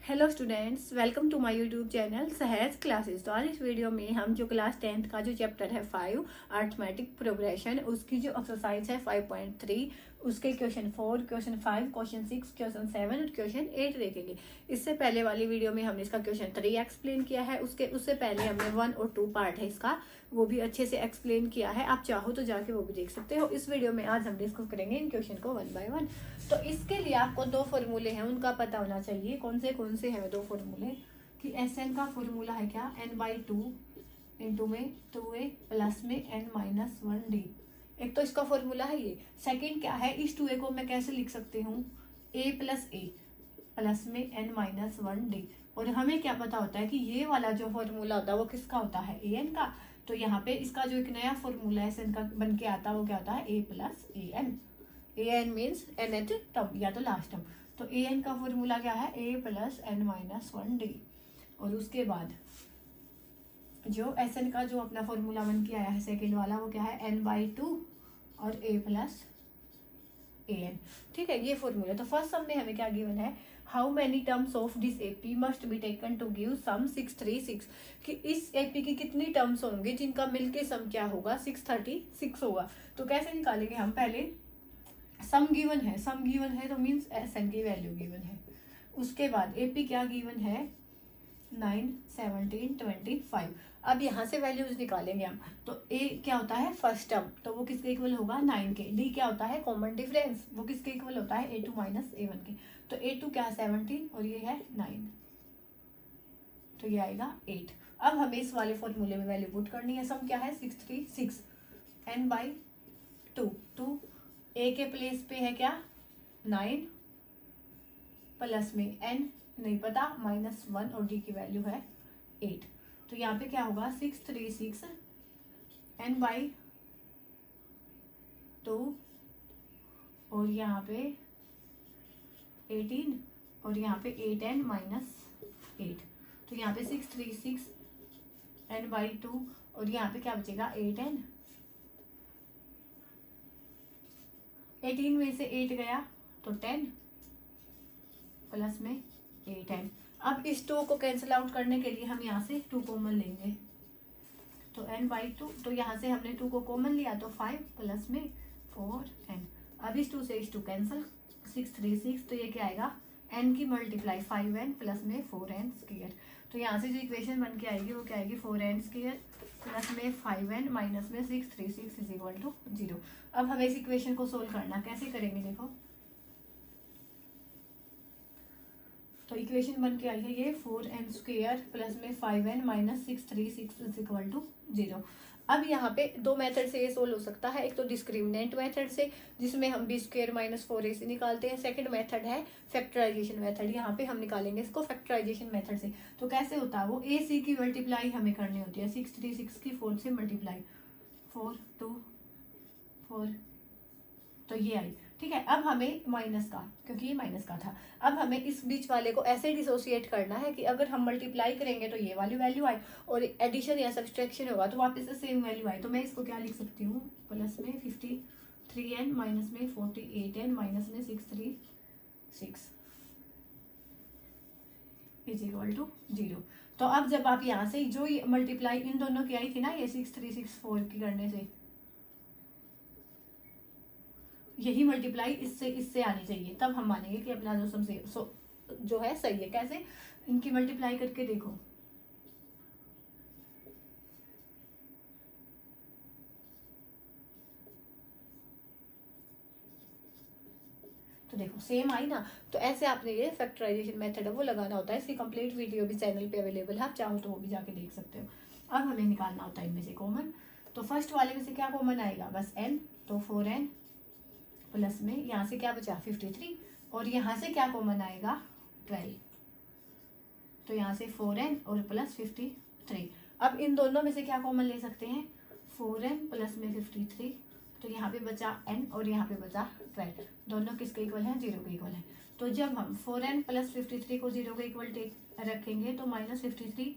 Hello students, welcome to my YouTube channel Sahaj classes. तो आज इस वीडियो में हम जो क्लास 10th का जो चैप्टर है 5 अर्थमेटिक प्रोग्रेशन, उसकी जो एक्सरसाइज है 5.3, उसके क्वेश्चन 4, क्वेश्चन 5, क्वेश्चन 6, क्वेश्चन 7 और क्वेश्चन 8 देखेंगे। इससे पहले वाली वीडियो में हमने इसका क्वेश्चन 3 एक्सप्लेन किया है। उससे पहले हमने 1 और 2 पार्ट है इसका, वो भी अच्छे से एक्सप्लेन किया है। आप चाहो तो जाके वो भी देख सकते हो। इस वीडियो में आज हम डिस्कस करेंगे इन क्वेश्चन को 1 बाय 1। तो इसके लिए आपको दो फॉर्मूले हैं, उनका पता होना चाहिए। कौन से हैं दो फॉर्मूले? कि एस एन का फॉर्मूला है क्या? n/2 इंटू में 2a प्लस में n-1d। एक तो इसका फॉर्मूला है ये। सेकंड क्या है? इस 2a को मैं कैसे लिख सकती हूँ? a प्लस में n-1d। और हमें क्या पता होता है कि ये वाला जो फॉर्मूला होता है वो किसका होता है? an का। तो यहाँ पे इसका जो एक नया फॉर्मूला है एस एन का बन के आता है, वो क्या होता है? a plus an। an means nth term या तो लास्ट टर्म। तो an का फॉर्मूला क्या है? a plus n-1d। और उसके बाद जो Sn का जो अपना फॉर्मूला बन के आया है सेकेंड वाला, वो क्या है? n/2 और a प्लस an। ठीक है, ये फॉर्मूला। तो फर्स्ट सम में हमें क्या गिवन है? How many terms of this AP must be taken to give sum 636। कि इस एपी की कितनी टर्म्स होंगे जिनका मिलके सम क्या होगा? 636 होगा। तो कैसे निकालेंगे हम? पहले सम गिवन है तो मीन्स एसएन की वैल्यू गिवन है। उसके बाद एपी क्या गिवन है? 9, 17, 25। अब यहाँ से वैल्यूज निकालेंगे हम। तो ए क्या होता है? फर्स्ट टर्म, तो वो किसके इक्वल होगा? 9 के। डी क्या होता है? कॉमन डिफरेंस, वो किसके इक्वल होता है? a2 माइनस a1 के। तो a2 क्या है? 17 और ये है 9, तो ये आएगा 8। अब हमें इस वाले फॉर्मूले में वैल्यू पुट करनी है। सम क्या है? 636 n/2। तो ए के प्लेस पे है क्या? 9 प्लस में n नहीं पता -1 और डी की वैल्यू है 8। तो यहाँ पे क्या होगा? 636 n/2 और यहाँ पे 18 और यहाँ पे 8n-8। तो यहाँ पे 636 n/2 और यहाँ पे क्या बचेगा? 8n। 18 में से 8 गया तो 10 प्लस में 8n। अब इस 2 को कैंसिल आउट करने के लिए हम यहाँ से 2 कॉमन लेंगे। तो n/2, तो यहाँ से हमने 2 को कॉमन लिया तो 5 प्लस में 4n। अब इस 2 से इस 2 कैंसिल, 636। तो ये क्या आएगा? n की मल्टीप्लाई 5n प्लस में 4n स्क्वायर। तो यहाँ से जो इक्वेशन बन के आएगी वो क्या आएगी? 4n स्क्वायर प्लस में 5n माइनस में 636 इज इक्वल टू 0। अब हमें इस इक्वेशन को सोल्व करना, कैसे करेंगे देखो। तो इक्वेशन बन के आई है ये 4n स्क्वायर प्लस में 5n minus 636 is equal to 0। अब यहाँ पे दो मेथड से ये सोल्व हो सकता है। एक तो डिस्क्रिमिनेंट मेथड से, जिसमें हम b स्क्वायर माइनस 4ac निकालते हैं। सेकंड मेथड है फैक्टराइजेशन मेथड। यहाँ पे हम निकालेंगे इसको फैक्टराइजेशन मेथड से। तो कैसे होता है वो? ac की मल्टीप्लाई हमें करनी होती है। 636 की 4 से मल्टीप्लाई, 4 2 4, तो ये आई। ठीक है, अब हमें माइनस का, क्योंकि ये माइनस का था, अब हमें इस बीच वाले को ऐसे डिसोसिएट करना है कि अगर हम मल्टीप्लाई करेंगे तो ये वाली वैल्यू आए, और एडिशन या सब्सट्रैक्शन होगा तो वापस से सेम वैल्यू आए। तो मैं इसको क्या लिख सकती हूँ? प्लस में 53n माइनस में 48n माइनस में 636 इज इक्वल टू 0। तो अब जब आप यहाँ से जो मल्टीप्लाई इन दोनों की आई थी ना, ये 6364 की करने से, यही मल्टीप्लाई इससे आनी चाहिए, तब हम मानेंगे कि अपना जो सम जो है सही है। कैसे? इनकी मल्टीप्लाई करके देखो। तो देखो सेम आई ना। तो ऐसे आपने ये फैक्टराइजेशन मेथड है वो लगाना होता है। इसकी कंप्लीट वीडियो भी चैनल पे अवेलेबल है, आप चाहो तो वो भी जाके देख सकते हो। अब हमें निकालना होता है इनमें से कॉमन। तो फर्स्ट वाले में से क्या कॉमन आएगा? बस n। तो 4n प्लस में यहाँ से क्या बचा? 53, और यहाँ से क्या कॉमन आएगा? 12। तो यहाँ से 4n और प्लस 53। अब इन दोनों में से क्या कॉमन ले सकते हैं? 4n प्लस में 53। तो यहाँ पे बचा n और यहाँ पे बचा 12। दोनों किसके इक्वल हैं? 0 के इक्वल है। तो जब हम 4n प्लस 53 को 0 के इक्वल रखेंगे तो -53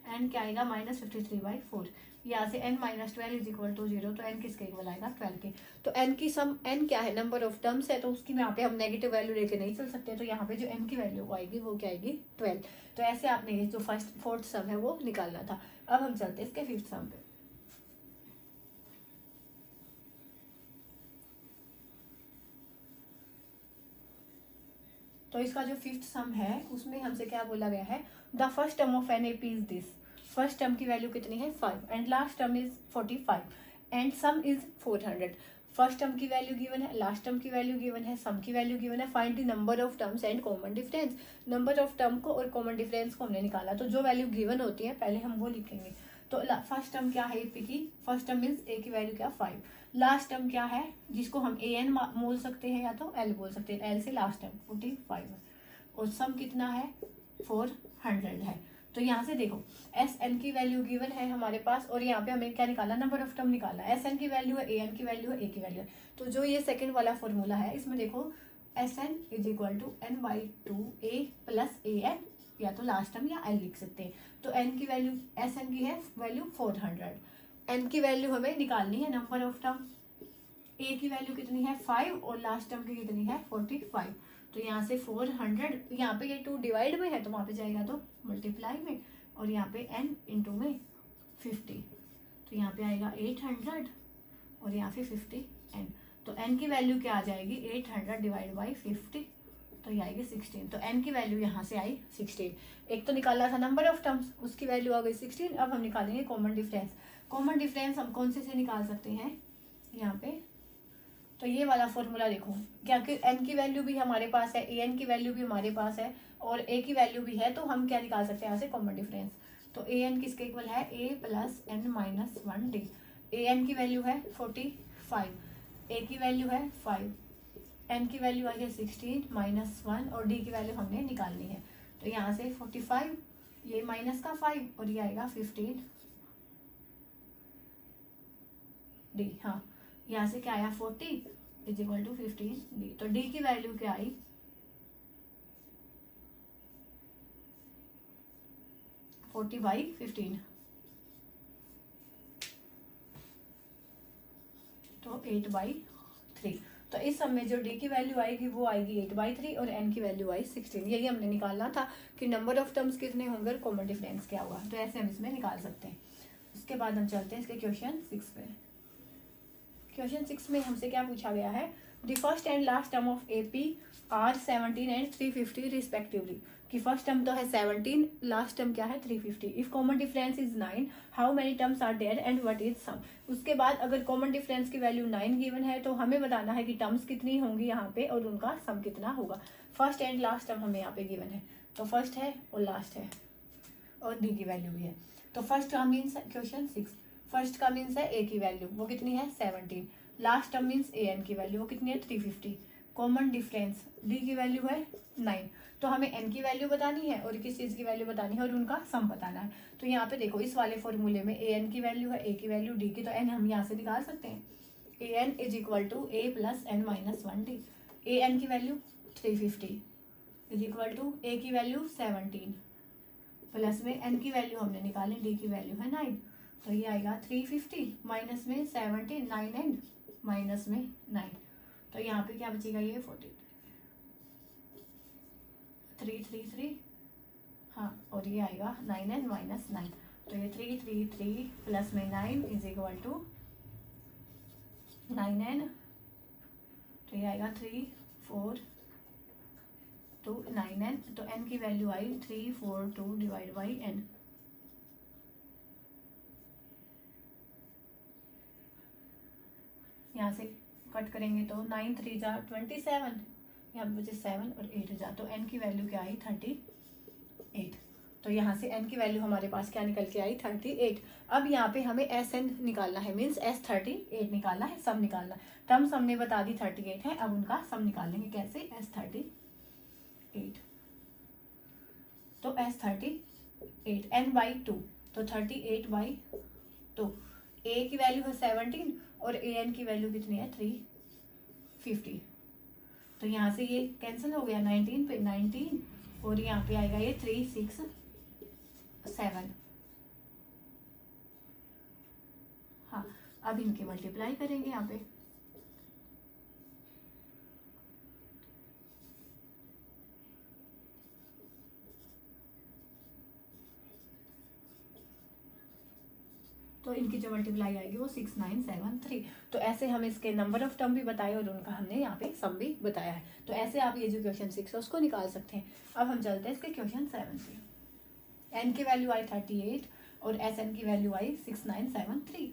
एन क्या आएगा -53/4। यहाँ से n - 12 इज इक्वल टू 0, तो n किसके इक्वल आएगा 12 के। तो n की सम, n क्या है नंबर ऑफ टर्म्स है, तो उसकी यहाँ पे हम नेगेटिव वैल्यू लेके नहीं चल सकते, तो यहाँ पे जो n की वैल्यू आएगी वो क्या आएगी 12। तो ऐसे आपने ये जो फोर्थ सम है वो निकालना था। अब हम चलते हैं इसके फिफ्थ सम पे। तो इसका जो फिफ्थ सम है उसमें हमसे क्या बोला गया है, the first term of an A P is this. First term की वैल्यू कितनी है 5 and last term is 45 and sum is 400। First term की वैल्यू गिवन है, लास्ट टर्म की वैल्यू गिवन है, सम की वैल्यू गिवन है। Find the number of terms and common difference. Number of term को और कॉमन डिफरेंस को हमने निकाला, तो जो वैल्यू गिवन होती है पहले हम वो लिखेंगे। तो फर्स्ट टर्म क्या है पी की, फर्स्ट टर्म मीन्स ए की वैल्यू क्या 5। लास्ट टर्म क्या है जिसको हम ए एन बोल सकते हैं या तो एल बोल सकते हैं, एल से लास्ट टर्म 45 है और सम कितना है 400 है। तो यहाँ से देखो एस एन की वैल्यू गिवन है हमारे पास और यहाँ पे हमें क्या निकाला, नंबर ऑफ टर्म निकाला। एस एन की वैल्यू है, ए एन की वैल्यू है, ए की वैल्यू है। तो जो ये सेकंड वाला फॉर्मूला है इसमें देखो S n is equal to n by 2a plus A n, या तो लास्ट टर्म या एल लिख सकते हैं। तो एन की वैल्यू, एस एन की है वैल्यू 400, एन की वैल्यू हमें निकालनी है नंबर ऑफ टर्म। ए की वैल्यू कितनी है 5 और लास्ट टर्म की कितनी है 45। तो यहाँ से 400, यहाँ पे ये 2 डिवाइड में है तो वहाँ पे जाएगा तो मल्टीप्लाई में, और यहाँ पे n इंटू में 50, तो यहाँ पे आएगा 800 और यहाँ पे 50 n। तो n की वैल्यू क्या आ जाएगी 800 डिवाइड बाई 50, तो ये आएगी 16। तो n की वैल्यू यहाँ से आई 16। एक तो निकाला था नंबर ऑफ टर्म्स, उसकी वैल्यू आ गई 16। अब हम निकालेंगे कॉमन डिफरेंस। कॉमन डिफरेंस हम कौन से निकाल सकते हैं यहाँ पे, तो ये वाला फॉर्मूला देखो, क्या कि n की वैल्यू भी हमारे पास है, ए एन की वैल्यू भी हमारे पास है और a की वैल्यू भी है, तो हम क्या निकाल सकते हैं यहाँ से कॉमन डिफरेंस। तो ए एन किसके इक्वल है a plus N minus 1d। A N की वैल्यू है 45, a की वैल्यू है 5, n की वैल्यू आई है 16 माइनस 1 और d की वैल्यू हमने निकालनी है। तो यहाँ से 45, ये माइनस का 5 और ये आएगा 15d। हाँ, यहाँ से क्या आया 40 इज इक्वल टू 15d। तो d की वैल्यू क्या आई 40/15, तो 8/3। तो इस सब में जो d की वैल्यू आएगी वो आएगी 8/3 और n की वैल्यू आई 16। यही हमने निकालना था कि नंबर ऑफ टर्म्स कितने होंगे और कॉमन डिफरेंस क्या होगा, तो ऐसे हम इसमें निकाल सकते हैं। उसके बाद हम चलते हैं इसके क्वेश्चन 6 पे। क्वेश्चन 6 में हमसे क्या पूछा गया है, the first and last term of A P are 17 and 350 respectively. कि फर्स्ट टर्म तो है 17, लास्ट टर्म क्या है 350। If common difference is 9, how many terms are there and what is sum. उसके बाद अगर कॉमन डिफरेंस की वैल्यू 9 गिवन है तो हमें बताना है कि टर्म्स कितनी होंगी यहाँ पे और उनका सम कितना होगा। फर्स्ट एंड लास्ट टर्म हमें यहाँ पे गिवन है, तो फर्स्ट है और लास्ट है और डी की वैल्यू भी है। तो फर्स्ट का मीन्स क्वेश्चन 6, फर्स्ट का मीन्स है ए की वैल्यू वो कितनी है 17, last term means A N की वैल्यू वो कितनी है 350, कॉमन डिफरेंस डी की वैल्यू है 9। तो हमें एन की वैल्यू बतानी है और किस चीज़ की वैल्यू बतानी है और उनका सम बताना है। तो यहाँ पे देखो इस वाले फॉर्मूले में ए एन की वैल्यू है, ए की वैल्यू डी की, तो एन हम यहाँ से निकाल सकते हैं। A N is equal to A plus N minus 1d। A N की value 350 is equal to A की वैल्यू 17 प्लस में एन की वैल्यू हमने निकाली, डी की वैल्यू है 9। तो ये आएगा 350 माइनस में 17, 9 एंड माइनस में 9, तो यहाँ पे क्या बचेगा ये 40, 333, हाँ, और ये आएगा 9 एंड माइनस 9। तो ये 333 प्लस में 9 इज इक्वल टू 9 एंड, तो ये आएगा 3 4 2 9 एन। तो एन की वैल्यू आई 342 डिवाइड बाई एन। यहाँ से कट करेंगे तो 9 3 जा 27, यहाँ पे बचे 7 और 8 जा, तो n की वैल्यू क्या आई 38। तो यहाँ से n की वैल्यू हमारे पास क्या निकल के आई 38। अब यहाँ पे हमें एस एन निकालना है, मीन्स एस 38 निकालना है, सम निकालना है। टर्म्स हमने बता दी 38 है, अब उनका सम निकालेंगे कैसे, एस 38। तो एस 38 n बाई 2, तो 38/2। ए की वैल्यू है 17 और ए एन की वैल्यू कितनी है 350। तो यहाँ से ये कैंसिल हो गया, 19 पे 19 और यहाँ पे आएगा ये 367। अब इनकी मल्टीप्लाई करेंगे यहाँ पे। तो इनकी जो मल्टीप्लाई आएगी वो 6973। तो ऐसे हम इसके नंबर ऑफ टर्म भी बताए और उनका हमने यहाँ पे सम भी बताया है। तो ऐसे आप ये जो क्वेश्चन 6 है उसको निकाल सकते हैं। अब हम चलते हैं इसके क्वेश्चन 7 पे। एन की वैल्यू आई 38 और एस एन की वैल्यू आई 6973।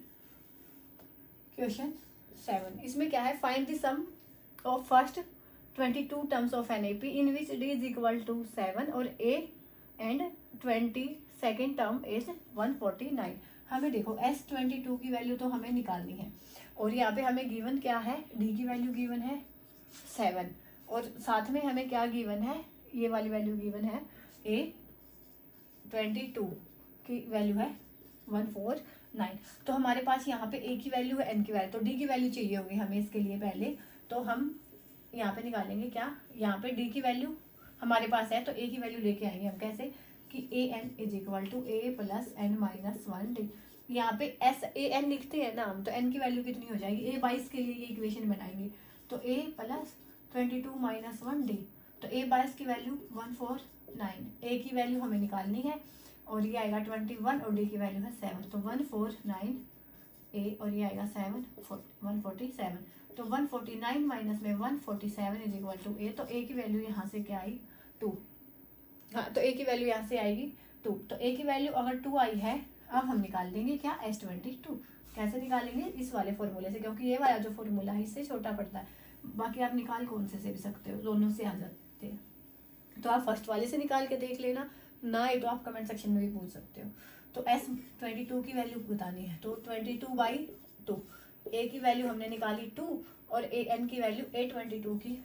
क्वेश्चन 7, इसमें क्या है, find the sum of first 22 terms of an A P in which D is equal to 7 और A and 22nd term is 149। हमें देखो S22 की वैल्यू तो हमें निकालनी है और यहाँ पे हमें गिवन क्या है, D की वैल्यू गिवन है 7 और साथ में हमें क्या गिवन है, ये वाली वैल्यू गिवन है A22 की वैल्यू है 149। तो हमारे पास यहाँ पे A की वैल्यू है, N की वैल्यू, तो D की वैल्यू चाहिए होगी हमें इसके लिए पहले। तो हम यहाँ पे निकालेंगे क्या, यहाँ पे D की वैल्यू हमारे पास है तो A की वैल्यू लेके आएंगे हम कैसे कि A N is equal to A plus N minus 1 D. यहाँ पे एस ए एन लिखते हैं ना हम, तो एन की वैल्यू कितनी हो जाएगी, ए 22 के लिए ये इक्वेशन बनाएंगे तो ए प्लस 22 माइनस 1 डी। तो ए 22 की वैल्यू 149, ए की वैल्यू हमें निकालनी है और ये आएगा 21 और डी की वैल्यू है 7। तो 149 ए और ये आएगा 147। तो 149 माइनस में 147 इज इक्वल टू ए। तो ए की वैल्यू यहाँ से क्या आई 2। हाँ, तो ए की वैल्यू यहाँ से आएगी 2। तो ए की वैल्यू अगर 2 आई है, अब हम निकाल देंगे क्या S22। कैसे निकालेंगे, इस वाले फॉर्मूले से, क्योंकि ये वाला जो फॉर्मूला है इससे छोटा पड़ता है। बाकी आप निकाल कौन से भी सकते हो, दोनों से आ जाते हैं। तो आप फर्स्ट वाले से निकाल के देख लेना, ना ये तो आप कमेंट सेक्शन में भी पूछ सकते हो। तो S22 की वैल्यू बतानी है तो 22/2। ए की वैल्यू हमने निकाली 2 और ए एन की वैल्यू A22 की।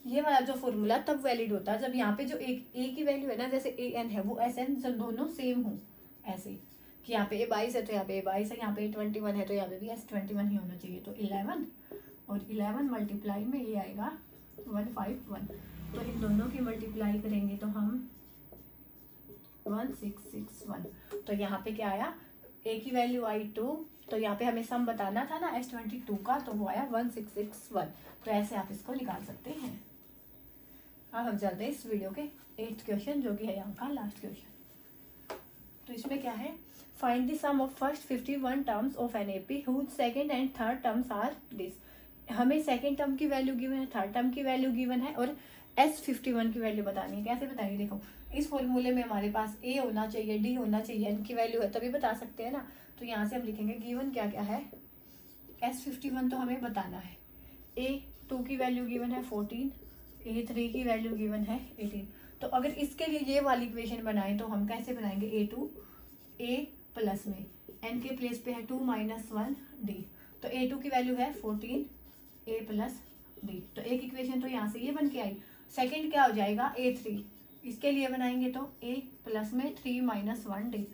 ये वाला जो फॉर्मूला तब वैलिड होता है जब यहाँ पे जो ए की वैल्यू है ना, जैसे ए एन है वो एस एन जब दोनों सेम हो, ऐसे कि यहाँ पे A22 है तो यहाँ पे A22 है, यहाँ पे A21 है तो यहाँ पे भी S21 ही होना चाहिए। तो 11 और 11 मल्टीप्लाई में ये आएगा 151। तो इन दोनों की मल्टीप्लाई करेंगे तो हम 1661। तो यहाँ पे क्या आया, ए की वैल्यू आई 2, तो यहाँ पे हमें सम बताना था ना S22 का, तो वो आया 1661। तो ऐसे आप इसको निकाल सकते हैं। अब हम चलते हैं इस वीडियो के 8th क्वेश्चन, जो कि है यहाँ का लास्ट क्वेश्चन। तो इसमें क्या है, find the sum of first 51 terms of an A P whose second and third terms are this. हमें सेकेंड टर्म की वैल्यू गिवन है, थर्ड टर्म की वैल्यू गिवन है और S51 की वैल्यू बतानी है। कैसे बताएंगे, देखो इस फॉर्मूले में हमारे पास ए होना चाहिए, डी होना चाहिए, एन की वैल्यू है तभी बता सकते हैं ना। तो यहाँ से हम लिखेंगे गिवन क्या क्या है, S51 तो हमें बताना है, A2 की वैल्यू गिवन है 14, A3 की वैल्यू गिवन है 18। तो अगर इसके लिए ये वाली इक्वेशन बनाएं तो हम कैसे बनाएंगे, A2 A प्लस में n के प्लेस पे है 2 माइनस 1 D। तो A2 की वैल्यू है 14 A प्लस D। तो एक इक्वेशन तो यहाँ से ये बन के आई। सेकेंड क्या हो जाएगा A3, इसके लिए बनाएंगे तो A प्लस में 3 माइनस 1 D।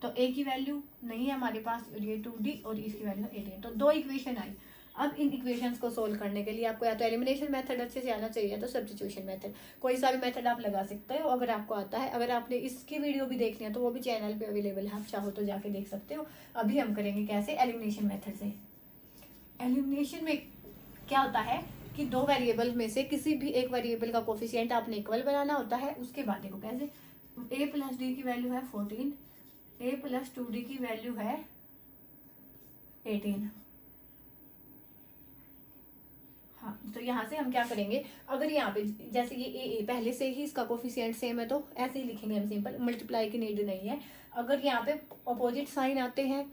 तो A की वैल्यू नहीं है हमारे पास, ये 2D और इसकी वैल्यू है 18। तो दो इक्वेशन आई। अब इन इक्वेशंस को सोल्व करने के लिए आपको या तो एलिमिनेशन मेथड अच्छे से आना चाहिए, तो सब्स्टिट्यूशन मेथड, कोई सा भी मेथड आप लगा सकते हो अगर आपको आता है। अगर आपने इसकी वीडियो भी देखनी है तो वो भी चैनल पे अवेलेबल है, आप चाहो तो जाके देख सकते हो। अभी हम करेंगे कैसे, एलिमिनेशन मेथड से। एलिमिनेशन में क्या होता है कि दो वेरिएबल में से किसी भी एक वेरिएबल का कोफिशिएंट आपने इक्वल बनाना होता है। उसके बाद देखो कैसे, A प्लस डी की वैल्यू है 14, A प्लस 2D की वैल्यू है 18। हाँ, तो यहाँ से हम क्या करेंगे, अगर यहाँ पे जैसे ये ए पहले से ही इसका कोफिशिएंट सेम है तो ऐसे ही लिखेंगे हम, सिंपल, मल्टीप्लाई की नीड नहीं है। अगर यहाँ पे अपोजिट साइन आते हैं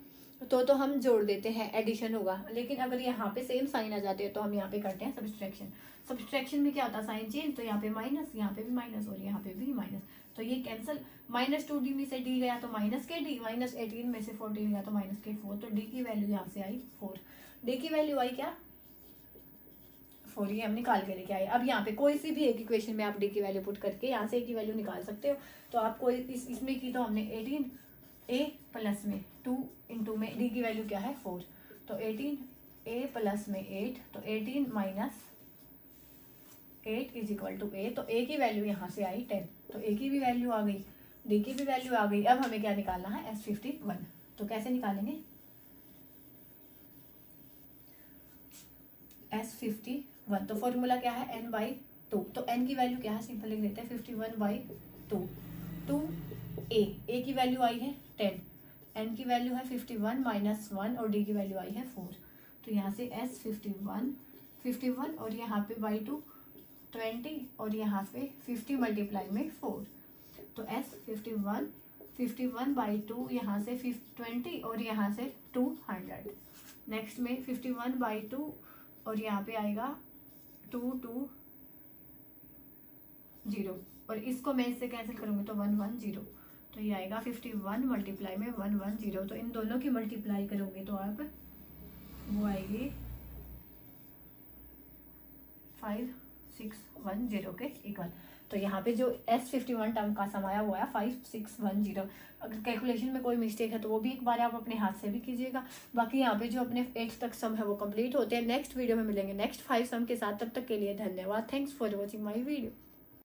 तो हम जोड़ देते हैं, एडिशन होगा। लेकिन अगर यहाँ पे सेम साइन आ जाते हैं तो हम यहाँ पे करते हैं सब्सट्रैक्शन। सब्सट्रैक्शन में क्या होता है, साइन चेंज, तो यहाँ पे माइनस, यहाँ पे भी माइनस और यहाँ पे भी माइनस, तो ये कैंसिल। माइनस 2D में से D गया तो माइनस के D, माइनस 18 में से 14 गया तो माइनस के 4। तो D की वैल्यू यहाँ से आई 4। D की वैल्यू आई क्या, 4, ये हम निकाल के लेके आए। अब यहाँ पे कोई सी भी एक इक्वेशन में आप D की वैल्यू पुट करके यहाँ से A की वैल्यू निकाल सकते हो। तो आपको इसमें की तो हमने 18 A प्लस में 2 इंटू में D की वैल्यू क्या है 4, तो 18 A प्लस में 8, तो 18 minus 8 is equal to A। तो A की वैल्यू यहाँ से आई 10, तो A की भी वैल्यू आ गई, D की भी वैल्यू आ गई। अब हमें क्या निकालना है, S51। तो कैसे निकालेंगे, S51। तो फॉर्मूला क्या है, n/2। तो n की वैल्यू क्या है, सिंपल लिख देते हैं 51/2। 2a की वैल्यू आई है 10, n की वैल्यू है 51 - 1 और d की वैल्यू आई है 4। तो यहाँ से S51 और यहाँ पे /2 20 और यहाँ पे 50 मल्टीप्लाई में 4। तो S51 51/2 यहाँ से 20 और यहाँ से 200। नेक्स्ट में 51/2 और यहाँ पे आएगा 220 और इसको मैं इससे कैंसिल करूँगी तो 110। तो ये आएगा 51 मल्टीप्लाई में 110। तो इन दोनों की मल्टीप्लाई करोगे तो आप वो आएगी 5610 के इक्वल। तो यहाँ पे जो S51 टर्म का सम आया हुआ है 5610। अगर कैलकुलेशन में कोई मिस्टेक है तो वो भी एक बार आप अपने हाथ से भी कीजिएगा। बाकी यहाँ पे जो अपने 8 तक सम है वो कंप्लीट होते हैं। नेक्स्ट वीडियो में मिलेंगे नेक्स्ट 5 सम के साथ। तब तक के लिए धन्यवाद। Thanks for watching my video.